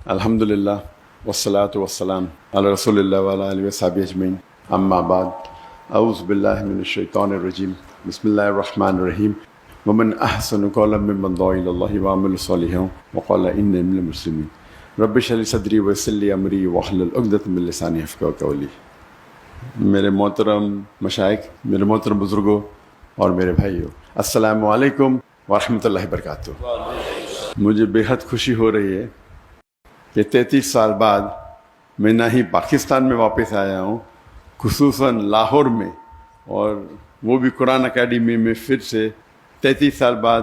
الحمدللہ والصلاة والسلام علی رسول اللہ وعلی آلہ وصحبہ اجمعین، اما بعد، اعوذ باللہ من الشیطان الرجیم، بسم اللہ الرحمن الرحیم۔ ومن احسن قولا ممن دعا الی اللہ وعمل صالحا وقال انی من المسلمین۔ رب اشرح لی صدری ویسر لی امری واحلل عقدۃ من لسانی یفقہوا قولی۔ میرے محترم مشائخ، میرے محترم بزرگوں اور میرے بھائیوں، السلام علیکم ورحمۃ اللہ وبرکاتہ۔ مجھے بے حد خوشی ہو رہی ہے کہ 33 سال بعد میں نہ ہی پاکستان میں واپس آیا ہوں، خصوصاً لاہور میں، اور وہ بھی قرآن اکیڈمی میں پھر سے 33 سال بعد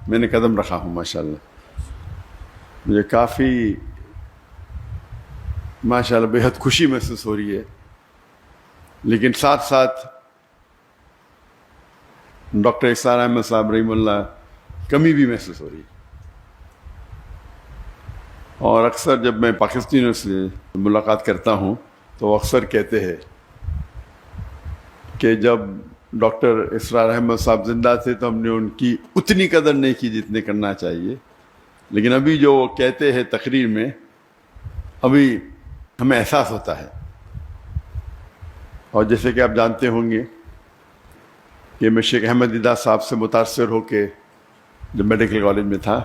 میں نے قدم رکھا ہوں۔ ماشاءاللہ مجھے کافی ماشاءاللہ بے حد خوشی محسوس ہو رہی ہے، لیکن ساتھ ساتھ ڈاکٹر اسرار احمد صاحب رحمہ اللہ کمی بھی محسوس ہو رہی ہے۔ اور اکثر جب میں پاکستانیوں سے ملاقات کرتا ہوں تو وہ اکثر کہتے ہیں کہ جب ڈاکٹر اسرار احمد صاحب زندہ تھے تو ہم نے ان کی اتنی قدر نہیں کی جتنے کرنا چاہیے، لیکن ابھی جو وہ کہتے ہیں تقریر میں، ابھی ہمیں احساس ہوتا ہے۔ اور جیسے کہ آپ جانتے ہوں گے کہ میں شیخ احمد دیدہ صاحب سے متاثر ہو کے جب میڈیکل کالج میں تھا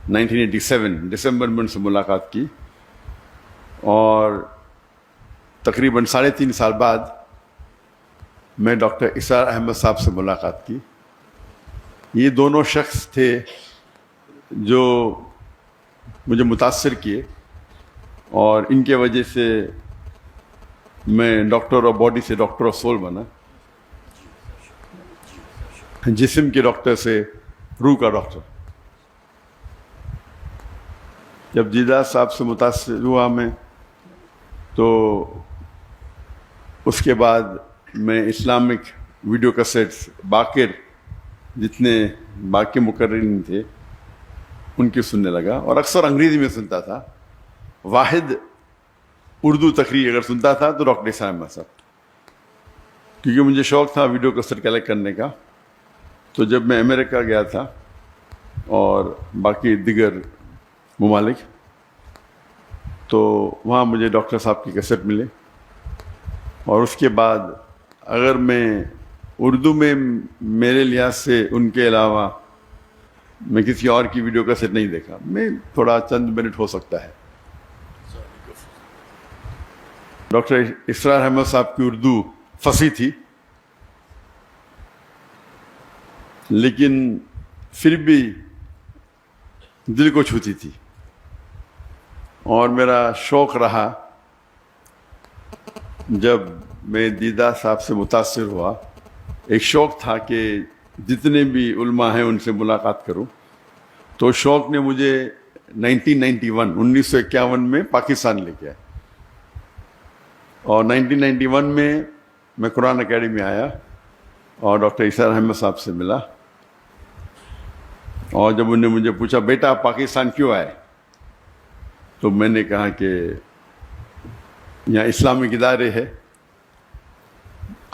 1987 دسمبر میں ان سے ملاقات کی، اور تقریباً 3.5 سال بعد میں ڈاکٹر اسرار احمد صاحب سے ملاقات کی۔ یہ دونوں شخص تھے جو مجھے متاثر کیے، اور ان کے وجہ سے میں ڈاکٹر آف باڈی سے ڈاکٹر آف سول بنا، جسم کے ڈاکٹر سے روح کا ڈاکٹر۔ جب دیدہ صاحب سے متاثر ہوا میں، تو اس کے بعد میں اسلامک ویڈیو کیسٹس باقر جتنے باقی مقررین تھے ان کی سننے لگا، اور اکثر انگریزی میں سنتا تھا۔ واحد اردو تقریر اگر سنتا تھا تو ڈاکٹر اسرار احمد صاحب، کیونکہ مجھے شوق تھا ویڈیو کیسٹ کلیکٹ کرنے کا۔ تو جب میں امریکہ گیا تھا اور باقی دیگر ممالک، تو وہاں مجھے ڈاکٹر صاحب کی کیسٹ ملے، اور اس کے بعد اگر میں اردو میں میرے لحاظ سے ان کے علاوہ میں کسی اور کی ویڈیو کیسٹ نہیں دیکھا۔ میں تھوڑا چند منٹ ہو سکتا ہے۔ ڈاکٹر اسرار احمد صاحب کی اردو فصیح تھی، لیکن پھر بھی دل کو چھوتی تھی، اور میرا شوق رہا جب میں دیدہ صاحب سے متاثر ہوا، ایک شوق تھا کہ جتنے بھی علماء ہیں ان سے ملاقات کروں۔ تو شوق نے مجھے 1951 میں پاکستان لے کے آیا، اور 1991 میں قرآن اکیڈمی آیا اور ڈاکٹر اسرار احمد صاحب سے ملا۔ اور جب انہوں نے مجھے پوچھا بیٹا آپ پاکستان کیوں آئے، تو میں نے کہا کہ یہاں اسلامک ادارے ہے،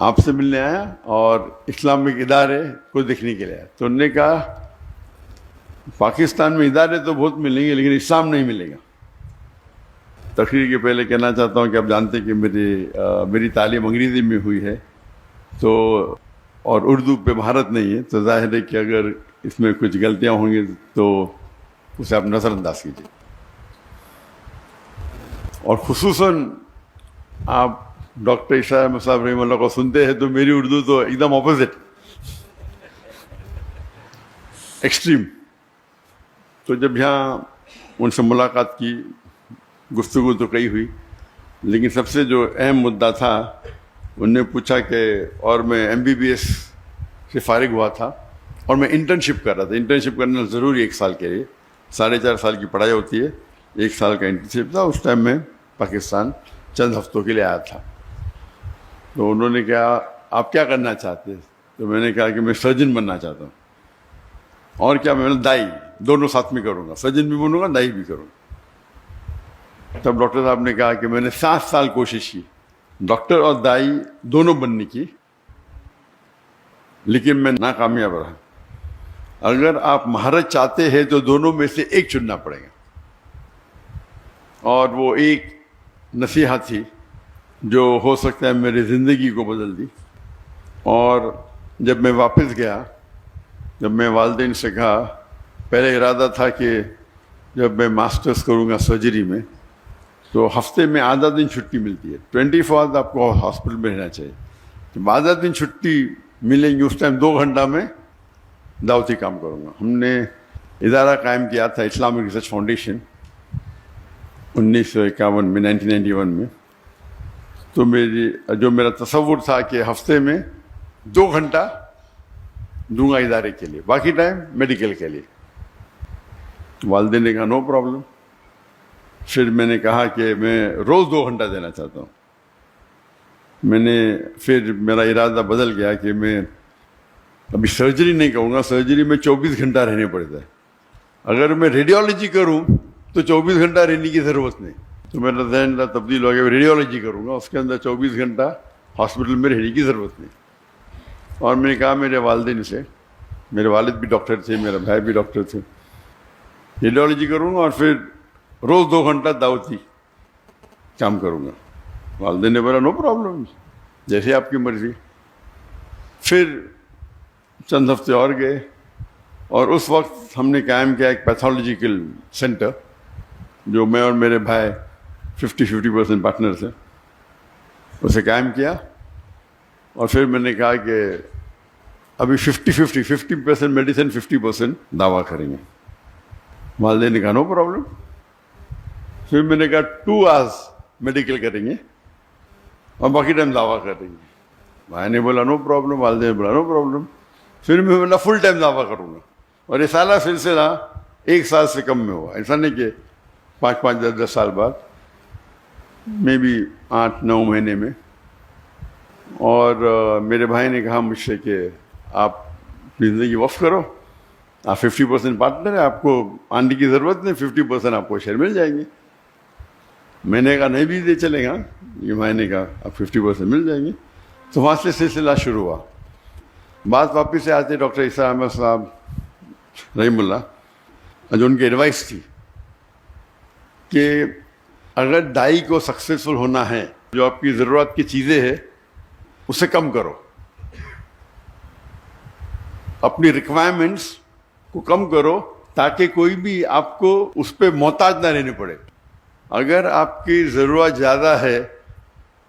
آپ سے ملنے آیا اور اسلامک ادارے کو دیکھنے کے لیے آیا۔ تو انہوں نے کہا پاکستان میں ادارے تو بہت ملیں گے لیکن اسلام نہیں ملے گا۔ تقریر کے پہلے کہنا چاہتا ہوں کہ آپ جانتے ہیں کہ میری تعلیم انگریزی میں ہوئی ہے، تو اور اردو پہ مہارت نہیں ہے، تو ظاہر ہے کہ اگر اس میں کچھ غلطیاں ہوں گی تو اسے آپ نظر انداز کیجیے۔ اور خصوصاً آپ ڈاکٹر اسرار احمد صاحب رحمہ اللہ کو سنتے ہیں تو میری اردو تو ایک دم اپوزٹ، ایکسٹریم۔ تو جب یہاں ان سے ملاقات کی، گفتگو تو کئی ہوئی، لیکن سب سے جو اہم مدعا تھا، انہوں نے پوچھا کہ اور میں MBBS سے فارغ ہوا تھا اور میں انٹرنشپ کر رہا تھا۔ انٹرنشپ کرنا ضروری 1 سال کے لیے، 4.5 سال کی پڑھائی ہوتی ہے، 1 سال کا انٹرنشپ تھا۔ اس ٹائم میں پاکستان چند ہفتوں کے لیے آیا تھا۔ تو انہوں نے کہا آپ کیا کرنا چاہتے ہیں؟ تو میں نے کہا کہ میں سرجن بننا چاہتا ہوں، اور کیا میں دائی، دونوں ساتھ میں کروں گا، سرجن بھی بنوں گا دائی بھی کروں گا۔ تب ڈاکٹر صاحب نے کہا کہ میں نے 7 سال کوشش کی ڈاکٹر اور دائی دونوں بننے کی، لیکن میں ناکامیاب رہا۔ اگر آپ مہارت چاہتے ہیں تو دونوں میں سے ایک چننا پڑے گا۔ اور وہ ایک نصیحت تھی جو ہو سکتا ہے میری زندگی کو بدل دی. اور جب میں واپس گیا، جب میں والدین سے کہا، پہلے ارادہ تھا کہ جب میں ماسٹرز کروں گا سرجری میں تو ہفتے میں آدھا دن چھٹی ملتی ہے، 24 آورز آپ کو ہاسپٹل میں رہنا چاہیے. جب آدھا دن چھٹی ملیں گی اس ٹائم 2 گھنٹہ میں دعوتی کام کروں گا. ہم نے ادارہ قائم کیا تھا اسلامک ریسرچ فاؤنڈیشن 1951 میں، 1991 میں. تو میرا تصور تھا کہ ہفتے میں 2 گھنٹہ دوں گا ادارے کے لیے، باقی ٹائم میڈیکل کے لیے. والدین نے کہا نو پرابلم. پھر میں نے کہا کہ میں روز 2 گھنٹہ دینا چاہتا ہوں. پھر میرا ارادہ بدل گیا کہ میں ابھی سرجری نہیں کروں گا. سرجری میں 24 گھنٹہ رہنے پڑتا ہے. اگر میں ریڈیولوجی کروں تو 24 گھنٹہ رہنے کی ضرورت نہیں. تو میرا ذہن تبدیل ہو گیا، ریڈیولوجی کروں گا، اس کے اندر 24 گھنٹہ ہاسپٹل میں رہنے کی ضرورت نہیں. اور میں نے کہا میرے والدین سے، میرے والد بھی ڈاکٹر تھے، میرا بھائی بھی ڈاکٹر تھے، ریڈیولوجی کروں گا اور پھر روز 2 گھنٹہ دعوتی کام کروں گا. والدین نے بولا نو پرابلم، جیسے آپ کی مرضی. پھر چند ہفتے اور گئے اور اس وقت ہم نے قائم کیا ایک پیتھولوجیکل سینٹر جو میں اور میرے بھائی 50% پارٹنر تھے، اسے قائم کیا. اور پھر میں نے کہا کہ ابھی 50% میڈیسن 50% دعویٰ کریں گے. والدین نے کہا نو پرابلم. پھر میں نے کہا 2 آورز میڈیکل کریں گے اور باقی ٹائم دعویٰ کریں گے. بھائی نے بولا نو پرابلم، والدین نے بولا نو پرابلم. پھر میں بولا فل ٹائم دعویٰ کروں گا. اور یہ سالہ سلسلہ 1 سال سے کم میں ہوا. ایسا نہیں کہ 5 10 سال بعد، میں بھی 8 9 مہینے میں. اور میرے بھائی نے کہا مجھ سے کہ آپ اپنی زندگی وقف کرو، آپ 50% پارٹنر ہیں، آپ کو آنے کی ضرورت نہیں، 50% آپ کو شیئر مل جائیں گے. میں نے کہا نہیں بھی دے چلے گا. یہ بھائی نے کہا آپ 50% مل جائیں گے. تو وہاں سے سلسلہ شروع ہوا. بات واپس سے آتے ڈاکٹر عیسیٰ احمد صاحب رحم اللہ، جو ان کی ایڈوائس تھی کہ اگر دائی کو سکسیزفل ہونا ہے، جو آپ کی ضرورت کی چیزیں ہیں اسے کم کرو، اپنی ریکوائرمنٹس کو کم کرو تاکہ کوئی بھی آپ کو اس پہ محتاج نہ رہنے پڑے. اگر آپ کی ضرورت زیادہ ہے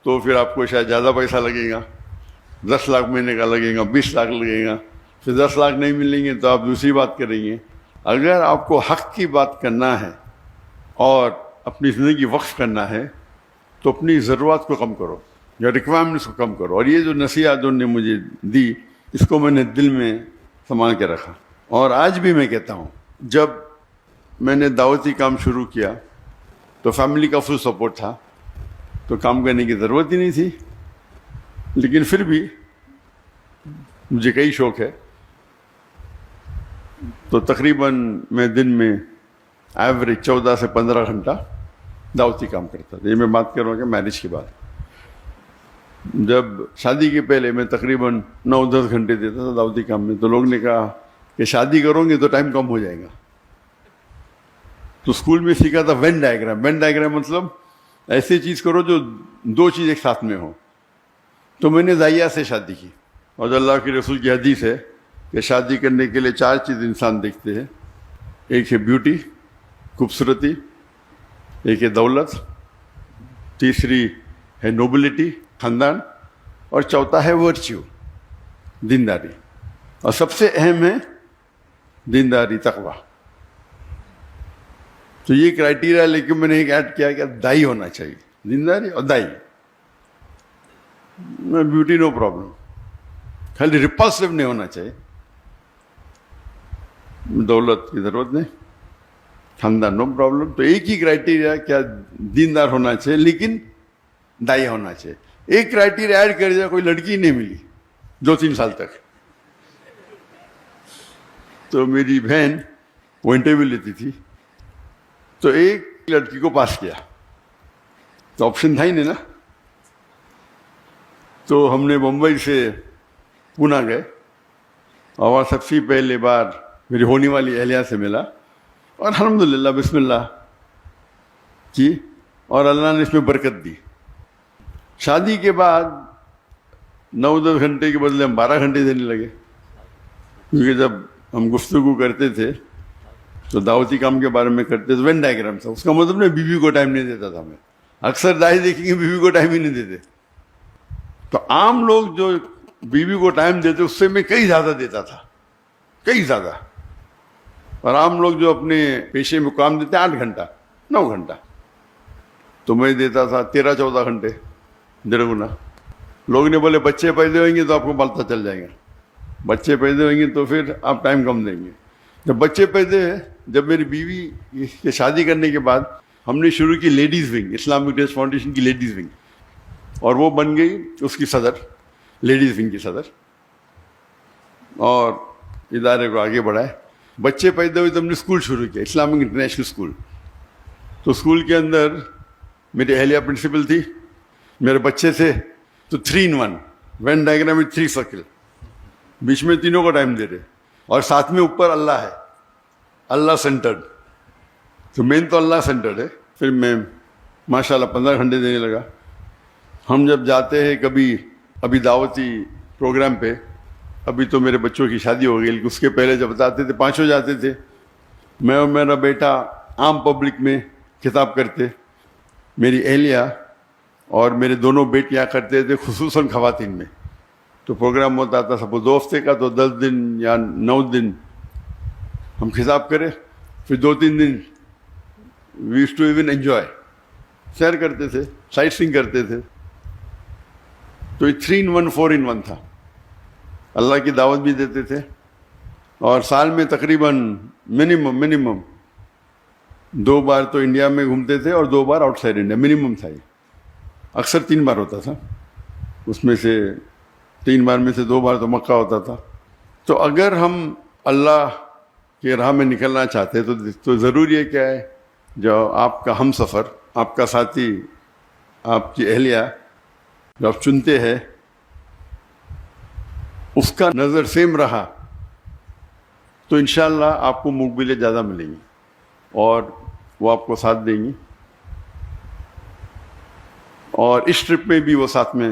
تو پھر آپ کو شاید زیادہ پیسہ لگے گا، 10 لاکھ مہینے کا لگے گا، 20 لاکھ لگے گا. پھر 10 لاکھ نہیں ملیں گے تو آپ دوسری بات کریں گے. اگر آپ کو حق کی بات کرنا ہے اور اپنی زندگی وقف کرنا ہے تو اپنی ضرورت کو کم کرو یا ریکوائرمنٹس کو کم کرو. اور یہ جو نصیحت انہوں نے مجھے دی، اس کو میں نے دل میں سنبھال کے رکھا. اور آج بھی میں کہتا ہوں، جب میں نے دعوتی کام شروع کیا تو فیملی کا فل سپورٹ تھا، تو کام کرنے کی ضرورت ہی نہیں تھی. لیکن پھر بھی مجھے کئی شوق ہے، تو تقریباً میں دن میں ایوریج 14 سے 15 گھنٹہ دعوتی کام کرتا تھا. یہ میں بات کر رہا ہوں کہ میرج کے بعد. جب شادی کے پہلے میں تقریباً 9-10 گھنٹے دیتا تھا دعوتی کام میں. تو لوگ نے کہا کہ شادی کرو گے تو ٹائم کم ہو جائے گا. تو اسکول میں سیکھا تھا وین ڈائیگرام. وین ڈائیگرام مطلب ایسی چیز کرو جو 2 چیز ایک ساتھ میں ہو. تو میں نے ضائعہ سے شادی کی. اور اللہ کے رسول کی حدیث ہے کہ شادی کرنے کے لیے 4 چیز انسان دیکھتے ہیں. ایک ہے بیوٹی، خوبصورتی، ایک ہے دولت، تیسری ہے نوبلٹی، خاندان، اور چوتھا ہے ورچیو، دینداری. اور سب سے اہم ہے دینداری، تقوی. تو یہ کرائٹیریا لے کے میں نے ایک ایڈ کیا کہ دائی ہونا چاہیے، دینداری اور دائی. بیوٹی نو پرابلم، خالی ریپلسو نہیں ہونا چاہیے، دولت کی ضرورت نہیں، خاندان نو پرابلم. تو ایک ہی کرائٹیریا کیا دیندار ہونا چاہیے لیکن دائی ہونا چاہیے. ایک کرائٹیریا ایڈ کر دیا، کوئی لڑکی نہیں ملی 2-3 سال تک. تو میری بہن وہ انٹرویو لیتی تھی، تو ایک لڑکی کو پاس کیا، تو آپشن تھا ہی نہیں نا. تو ہم نے ممبئی سے پونا گئے اور سب سے پہلے بار میری ہونے والی اہلیہ سے ملا. اور الحمدللہ بسم اللہ کی اور اللہ نے اس میں برکت دی. شادی کے بعد 9-10 گھنٹے کے بدلے ہم 12 گھنٹے دینے لگے، کیونکہ جب ہم گفتگو کرتے تھے تو دعوتی کام کے بارے میں کرتے تھے. وین ڈائیگرام تھا، اس کا مطلب نہیں بیوی کو ٹائم نہیں دیتا تھا. میں اکثر دائی دیکھیں گے بیوی کو ٹائم ہی نہیں دیتے. تو عام لوگ جو بیوی کو ٹائم دیتے اس سے میں کئی زیادہ دیتا تھا، کئی زیادہ. اور عام لوگ جو اپنے پیشے میں کام دیتے 8 گھنٹہ 9 گھنٹہ، تو میں دیتا تھا 13-14 گھنٹے، 1.5 گنا. لوگ نے بولے بچے پیدا ہوئیں گے تو آپ کو پتہ چل جائے گا، بچے پیدا ہوئیں گے تو پھر آپ ٹائم کم دیں گے. جب بچے پیدا ہوئے، جب میری بیوی کے شادی کرنے کے بعد ہم نے شروع کی ladies wing, Islamic trust foundation کی لیڈیز ونگ، اور وہ بن گئی اس کی صدر، لیڈیز ونگ کی صدر، اور ادارے کو آگے بڑھائے. بچے پیدا ہوئے تو ہم نے اسکول شروع کیا، اسلامک انٹرنیشنل اسکول. تو اسکول کے اندر میری اہلیہ پرنسپل تھی، میرے بچے تھے، تو 3 in 1 وین ڈائیگرام میں 3 سرکل، بیچ میں تینوں کو ٹائم دے رہے، اور ساتھ میں اوپر اللہ ہے، اللہ سینٹرڈ. تو مین تو اللہ سینٹرڈ ہے. پھر میں ماشاءاللہ 15 گھنٹے دینے لگا. ہم جب جاتے ہیں کبھی ابھی دعوتی پروگرام پہ، ابھی تو میرے بچوں کی شادی ہو گئی، لیکن اس کے پہلے جب جاتے تھے 5 جاتے تھے، میں اور میرا بیٹا عام پبلک میں خطاب کرتے، میری اہلیہ اور میرے دونوں بیٹیاں کرتے تھے، خصوصاً خواتین میں. تو پروگرام ہوتا تھا سپوز 2 ہفتے کا، تو 10 دن یا 9 دن ہم خطاب کرے، پھر 2-3 دن we used to even enjoy, سیر کرتے تھے، سائٹ سینگ کرتے تھے. تو یہ 3 in 1 4 in 1 تھا. اللہ کی دعوت بھی دیتے تھے، اور سال میں تقریباً منیمم 2 بار تو انڈیا میں گھومتے تھے اور 2 بار آؤٹ سائڈ انڈیا، منیمم تھا. یہ اکثر 3 بار ہوتا تھا، اس میں سے 3 بار میں سے 2 بار تو مکہ ہوتا تھا. تو اگر ہم اللہ کے راہ میں نکلنا چاہتے تو ضروری ہے کیا ہے، جو آپ کا ہم سفر، آپ کا ساتھی، آپ کی اہلیہ جو آپ چنتے ہیں، اس کا نظر سیم رہا تو انشاءاللہ آپ کو مقبلیں زیادہ ملیں گی اور وہ آپ کو ساتھ دیں گی. اور اس ٹرپ میں بھی وہ ساتھ میں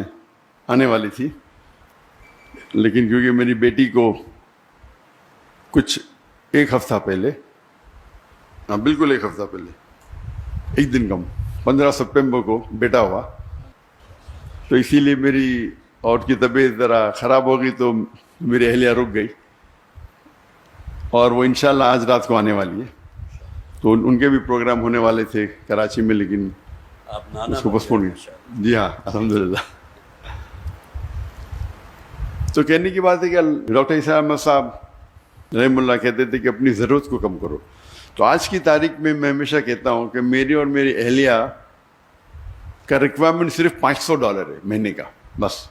آنے والی تھی، لیکن کیونکہ میری بیٹی کو کچھ 1 ہفتہ پہلے، بالکل 1 ہفتہ پہلے، 1 دن کم، 15 سپٹمبر کو بیٹا ہوا، تو اسی لیے میری اور کی طبیعت ذرا خراب ہو گئی، تو میری اہلیہ رک گئی، اور وہ انشاءاللہ آج رات کو آنے والی ہے. تو ان کے بھی پروگرام ہونے والے تھے کراچی میں، لیکن اس کو پوسٹ پون کیا. جی ہاں، الحمدللہ. تو کہنے کی بات ہے کہ ڈاکٹر عیسیٰ احمد صاحب رحم اللہ کہتے تھے کہ اپنی ضرورت کو کم کرو. تو آج کی تاریخ میں میں ہمیشہ کہتا ہوں کہ میری اور میری اہلیہ کا ریکوائرمنٹ صرف $500 ہے مہینے کا، بس.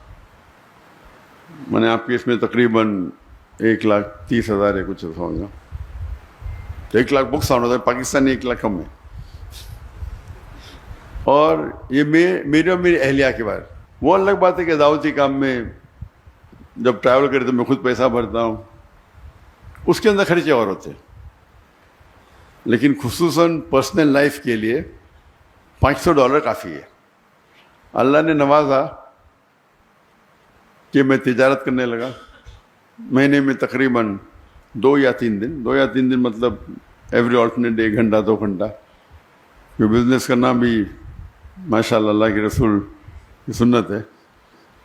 میں نے آپ کے اس میں تقریباً 1,30,000 ہے، کچھ ہوگا، تو 1 لاکھ بکس آنا تھا، پاکستانی 1 لاکھ کم ہے. اور یہ میرے اور میری اہلیہ کے بارے. وہ الگ بات ہے کہ دعوتی کام میں جب ٹریول کرتے میں خود پیسہ بھرتا ہوں، اس کے اندر خرچے اور ہوتے ہیں، لیکن خصوصاً پرسنل لائف کے لیے $500 کافی ہے. اللہ نے نوازا کہ میں تجارت کرنے لگا. مہینے میں تقریباً 2 یا 3 دن مطلب ایوری آلٹرنیٹ 1 گھنٹہ 2 گھنٹہ. بزنس کرنا بھی ماشاء اللہ اللہ کے رسول کی سنت ہے،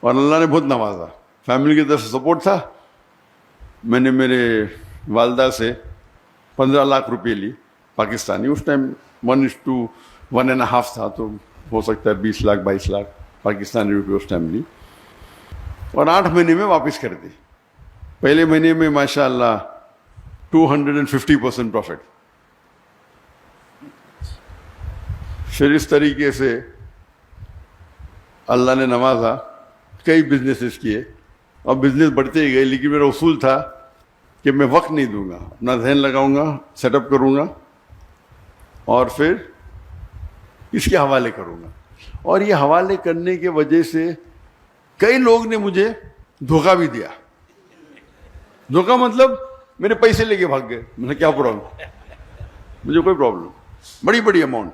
اور اللہ نے بہت نوازا. فیملی کی طرف سے سپورٹ تھا. میں نے میرے والدہ سے 15 لاکھ روپے لی پاکستانی. اس ٹائم 1:1.5 تھا، تو ہو سکتا ہے 20 لاکھ 22 لاکھ پاکستانی روپے اس ٹائم لی، اور 8 مہینے میں واپس کر دی. پہلے مہینے میں ماشاء اللہ 250% پروفٹ. پھر اس طریقے سے اللہ نے نوازا، کئی بزنسز کیے، اور بزنس بڑھتے ہی گئے. لیکن میرا اصول تھا کہ میں وقت نہیں دوں گا، اپنا ذہن لگاؤں گا، سیٹ اپ کروں گا، اور پھر اس کے حوالے کروں گا. اور یہ حوالے کرنے کی وجہ سے کئی لوگ نے مجھے دھوکہ بھی دیا. دھوکہ مطلب میرے پیسے لے کے بھاگ گئے. میں نے کیا پرابلم، مجھے کوئی پرابلم، بڑی اماؤنٹ.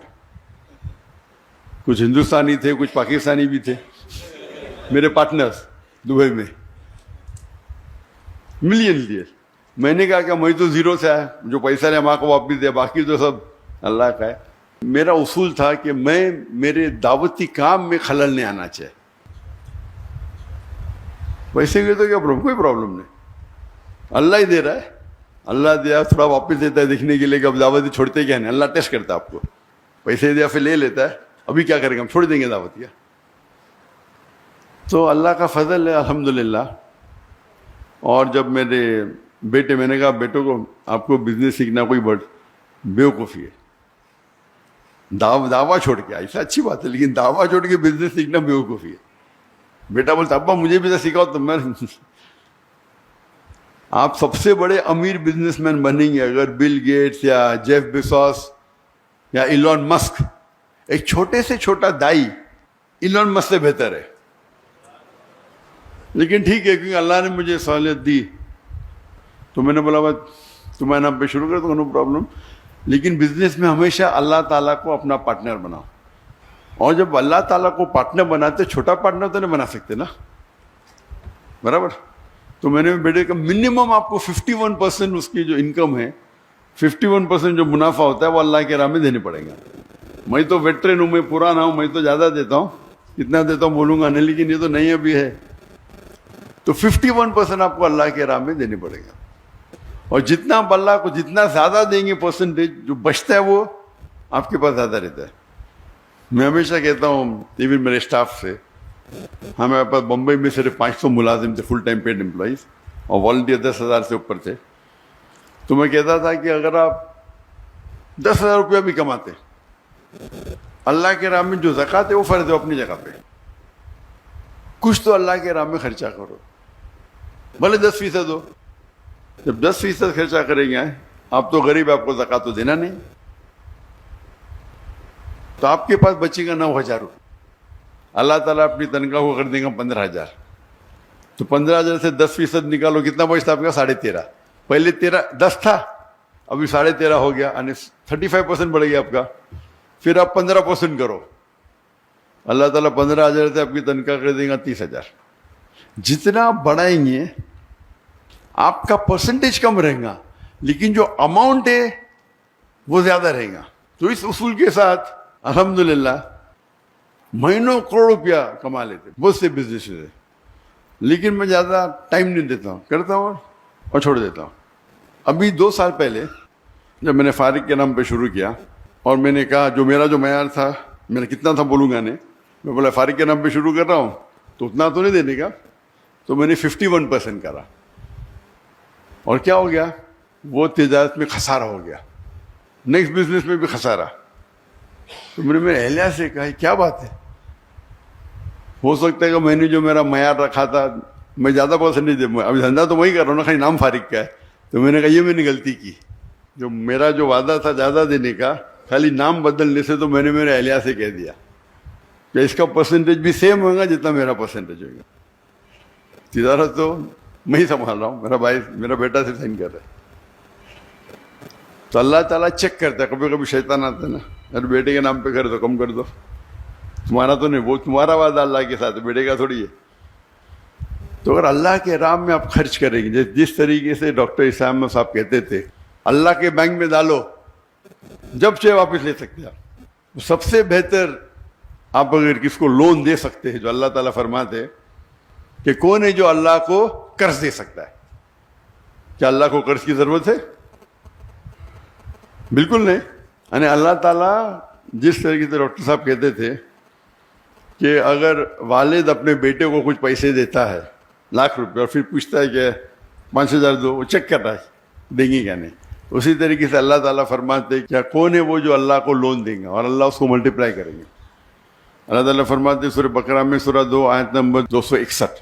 کچھ ہندوستانی تھے, کچھ پاکستانی بھی تھے میرے پارٹنرز دبئی میں, ملین لیے. میں نے کہا کہ میں تو زیرو سے آیا, جو پیسہ نے ماں کو واپس دیا, باقی تو سب اللہ کا ہے. میرا اصول تھا کہ میں میرے دعوتی کام میں خلل نہیں آنا چاہیے. پیسے کے تو کیا پرابلم, کوئی پرابلم نہیں, اللہ ہی دے رہا ہے, اللہ دیا تھوڑا واپس دیتا ہے دیکھنے کے لیے کہ اب دعوتی چھوڑتے کیا نہیں. اللہ ٹیسٹ کرتا ہے آپ کو, پیسے دیا پھر لے لیتا ہے, ابھی کیا کریں گے, ہم چھوڑ دیں گے دعوت کیا. تو اللہ کا فضل ہے الحمدللہ. اور جب میرے بیٹے, میں نے کہا بیٹوں کو آپ کو بزنس سیکھنا کوئی بڑ بیوقوفی ہے, دعویٰ چھوڑ کے, ایسا اچھی بات ہے لیکن دعویٰ چھوڑ کے بزنس سیکھنا بیوقوفی ہے. بیٹا بولتا ابا مجھے بھی تو سکھاؤ. تو میں آپ سب سے بڑے امیر بزنس مین بنیں گے اگر بل گیٹس یا جیف بیزوس یا ایلون مسک, ایک چھوٹے سے چھوٹا دائی ایلون مسک سے بہتر ہے. لیکن ٹھیک ہے, کیونکہ اللہ نے مجھے سہولت دی تو میں نے بولا بات تمہارے نام پہ شروع کر دو, نو پرابلم. لیکن بزنس میں ہمیشہ اللہ تعالیٰ کو اپنا پارٹنر بناؤ. اور جب اللہ تعالیٰ کو پارٹنر بناتے, چھوٹا پارٹنر تو نہیں بنا سکتے نا, برابر. تو میں نے بیٹے کا منیمم آپ کو 51% اس کی جو انکم ہے, 51% جو منافع ہوتا ہے وہ اللہ کے راہ میں دینے پڑیں گے. میں تو ویٹرن ہوں, میں پرانا ہوں, میں تو زیادہ دیتا ہوں, کتنا دیتا ہوں بولوں گا نہیں, لیکن یہ تو نہیں ابھی ہے. تو 51% آپ کو اللہ کے راہ میں دینے پڑے گا. اور جتنا آپ اللہ کو جتنا زیادہ دیں گے پرسنٹیج, جو بچتا ہے وہ آپ کے پاس زیادہ رہتا ہے. میں ہمیشہ کہتا ہوں ایون میرے اسٹاف سے, ہمارے پاس بمبئی میں صرف 500 ملازم تھے, فل ٹائم پیڈ امپلائیز, اور والنٹیئر 10,000 سے اوپر تھے. تو میں کہتا تھا کہ اگر آپ 10,000 روپیہ بھی کماتے, اللہ کے راہ میں جو زکوٰۃ ہے وہ فرض ہے اپنی جگہ پہ, کچھ تو اللہ کے راہ میں خرچہ کرو, بھلے 10% ہو. جب 10% خرچہ کریں گے آپ تو غریب, آپ کو زکوٰۃ تو دینا نہیں, تو آپ کے پاس بچے گا 9,000 روپے. اللہ تعالیٰ اپنی تنخواہ کو کر دیں گا 15,000. تو 15,000 سے 10% نکالو, کتنا بچتا آپ کا؟ 13.5. پہلے 10 تھا, ابھی 13.5 ہو گیا, یعنی 35% بڑھ گیا آپ کا. پھر آپ 15% کرو, اللہ تعالیٰ 15,000 سے آپ کی تنخواہ کر دیں گا 30,000. جتنا آپ بڑھائیں گے آپ کا پرسنٹیج کم رہے گا, لیکن جو اماؤنٹ ہے وہ زیادہ رہے گا. تو اس اصول کے ساتھ الحمدللہ مہینوں کروڑ روپیہ کما لیتے بہت سے بزنس ہے. لیکن میں زیادہ ٹائم نہیں دیتا ہوں, کرتا ہوں اور چھوڑ دیتا ہوں. ابھی 2 سال پہلے جب میں نے فارغ کے نام پہ شروع کیا, اور میں نے کہا جو میرا جو معیار تھا, میں نے کتنا تھا بولوں گا نہیں, میں بولا فارغ کے نام پہ شروع کر رہا ہوں تو اتنا تو نہیں دینے کا. تو میں نے 51% کرا, اور کیا ہو گیا, وہ تجارت میں خسارہ ہو گیا, نیکسٹ بزنس میں بھی خسارہ. تو میں نے میرے اہلیہ سے کہا کیا بات ہے, ہو سکتا ہے کہ میں نے جو میرا معیار رکھا تھا میں زیادہ پرسنٹیج دے, ابھی دھندا تو وہی کر رہا ہوں نا, خالی نام فارغ کا ہے. تو میں نے کہا یہ میں نے غلطی کی, جو میرا جو وعدہ تھا زیادہ دینے کا, خالی نام بدلنے سے تو میں نے میرے اہلیہ سے کہہ دیا کہ اس کا پرسنٹیج بھی سیم ہوگا جتنا میرا پرسنٹیج ہوگا. تجارت تو میں ہی سنبھال رہا ہوں, میرا بھائی میرا بیٹا سے سائن کر رہا ہے. تو اللہ تعالیٰ چیک کرتا ہے, کبھی کبھی شیطان آتا ہے نا, ارے بیٹے کے نام پہ کر دو, کم کر دو, تمہارا تو نہیں, وہ تمہارا وعدہ اللہ کے ساتھ, بیٹے کا تھوڑی ہے. تو اگر اللہ کے راہ میں آپ خرچ کریں گے, جس طریقے سے ڈاکٹر اسام صاحب کہتے تھے اللہ کے بینک میں ڈالو, جب چاہے واپس لے سکتے ہیں آپ. سب سے بہتر آپ اگر کس کو لون دے سکتے ہیں, جو اللہ تعالیٰ فرماتے کہ کون ہے جو اللہ کو قرض دے سکتا ہے. کیا اللہ کو قرض کی ضرورت ہے؟ بالکل نہیں. یعنی اللہ تعالیٰ جس طریقے سے ڈاکٹر صاحب کہتے تھے کہ اگر والد اپنے بیٹے کو کچھ پیسے دیتا ہے, ₹1,00,000, اور پھر پوچھتا ہے کہ 5,000 دو, وہ چیک کر رہا ہے دیں گے کیا نہیں. اسی طریقے سے اللہ تعالیٰ فرماتے کیا کون ہے وہ جو اللہ کو لون دیں گا اور اللہ اس کو ملٹیپلائی کریں گے. اللہ تعالیٰ فرماتے سورہ بقرہ میں سورہ 2 آیت نمبر 261,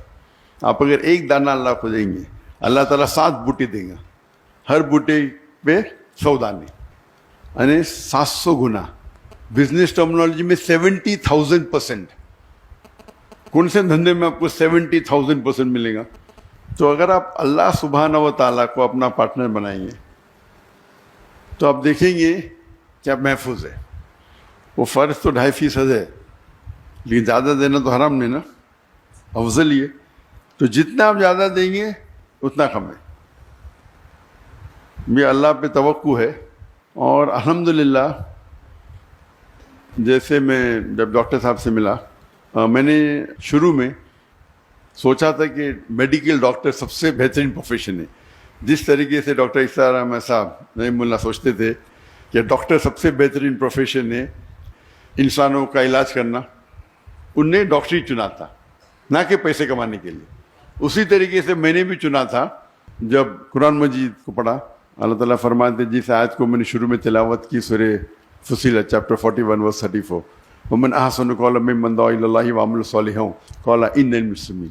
آپ اگر ایک دانہ اللہ کو دیں گے, اللہ تعالیٰ 7 بوٹی دیں گا, ہر بوٹی پہ 100 دانے, یعنی 700 گنا. بزنس ٹرمنالوجی میں 70,000%. کون سے دھندے میں آپ کو 70,000% ملے گا؟ تو اگر آپ اللہ سبحانہ و تعالیٰ کو اپنا پارٹنر بنائیں گے تو آپ دیکھیں گے کہ آپ محفوظ ہے. وہ فرض تو 2.5% ہے, لیکن زیادہ دینا تو حرام نہیں نا، افضل یہ، تو جتنا آپ زیادہ دیں گے اتنا کم ہے. یہ اللہ پہ توقع ہے. اور الحمدللہ جیسے میں جب ڈاکٹر صاحب سے ملا، میں نے شروع میں سوچا تھا کہ میڈیکل ڈاکٹر سب سے بہترین پروفیشن ہے. جس طریقے سے ڈاکٹر اسرار احمد صاحب نعیم اللہ سوچتے تھے کہ ڈاکٹر سب سے بہترین پروفیشن ہے انسانوں کا علاج کرنا، ان نے ڈاکٹری چنا تھا نہ کہ پیسے کمانے کے لیے. اسی طریقے سے میں نے بھی چنا تھا. جب قرآن مجید کو پڑھا، اللہ تعالیٰ فرماتے ہیں جس آیت کو میں نے شروع میں تلاوت کی، سورہ فصیلت چیپٹر 41 ورس 34، ومن احسن قولا ممن دعا الی اللہ وعمل صالحا قال انی المسلمین،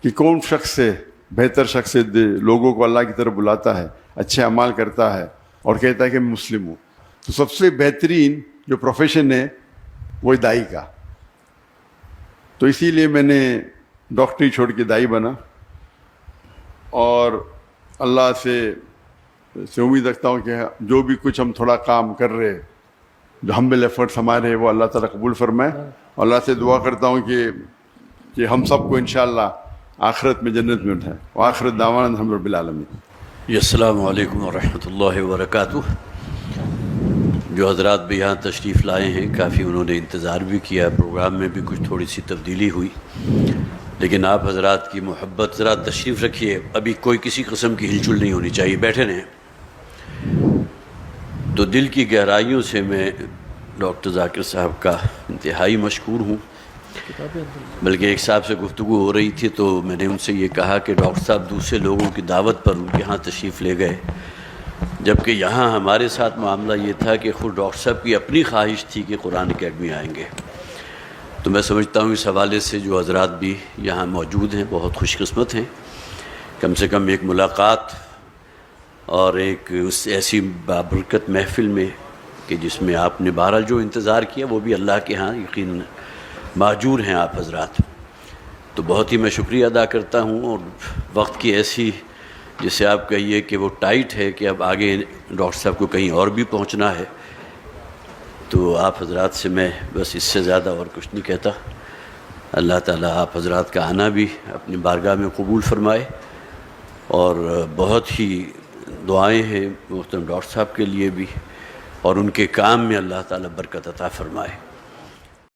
کہ کون شخص ہے بہتر شخص ہے لوگوں کو اللہ کی طرف بلاتا ہے، اچھے اعمال کرتا ہے اور کہتا ہے کہ میں مسلم ہوں. تو سب سے بہترین جو پروفیشن ہے وہ دائی کا. تو اسی لیے میں نے ڈاکٹری چھوڑ کے دائی بنا، اور اللہ سے امید رکھتا ہوں کہ جو بھی کچھ ہم تھوڑا کام کر رہے، جو ہمبل ایفرٹس ہمارے ہیں، وہ اللہ تعالیٰ قبول فرمائے. اللہ سے دعا کرتا ہوں کہ ہم سب کو انشاءاللہ آخرت میں جنت میں اٹھائے. وآخرت دعوانا الحمد للہ رب العالمین. السلام علیکم ورحمۃ اللہ وبرکاتہ. جو حضرات بھی یہاں تشریف لائے ہیں، کافی انہوں نے انتظار بھی کیا، پروگرام میں بھی کچھ تھوڑی سی تبدیلی ہوئی، لیکن آپ حضرات کی محبت. ذرا تشریف رکھیے، ابھی کوئی کسی قسم کی ہلچل نہیں ہونی چاہیے، بیٹھے رہیں. تو دل کی گہرائیوں سے میں ڈاکٹر ذاکر صاحب کا انتہائی مشکور ہوں. بلکہ ایک صاحب سے گفتگو ہو رہی تھی تو میں نے ان سے یہ کہا کہ ڈاکٹر صاحب دوسرے لوگوں کی دعوت پر ان کے یہاں تشریف لے گئے، جبکہ یہاں ہمارے ساتھ معاملہ یہ تھا کہ خود ڈاکٹر صاحب کی اپنی خواہش تھی کہ قرآن اکیڈمی آئیں گے. تو میں سمجھتا ہوں اس حوالے سے جو حضرات بھی یہاں موجود ہیں بہت خوش قسمت ہیں. کم سے کم ایک ملاقات اور ایک اس ایسی بابرکت محفل میں کہ جس میں آپ نے بہرحال جو انتظار کیا وہ بھی اللہ کے ہاں یقیناً ماجور ہیں آپ حضرات. تو بہت ہی میں شکریہ ادا کرتا ہوں. اور وقت کی ایسی جسے آپ کہیے کہ وہ ٹائٹ ہے کہ اب آگے ڈاکٹر صاحب کو کہیں اور بھی پہنچنا ہے، تو آپ حضرات سے میں بس اس سے زیادہ اور کچھ نہیں کہتا. اللہ تعالیٰ آپ حضرات کا آنا بھی اپنی بارگاہ میں قبول فرمائے، اور بہت ہی دعائیں ہیں محترم ڈاکٹر صاحب کے لیے بھی، اور ان کے کام میں اللہ تعالیٰ برکت عطا فرمائے.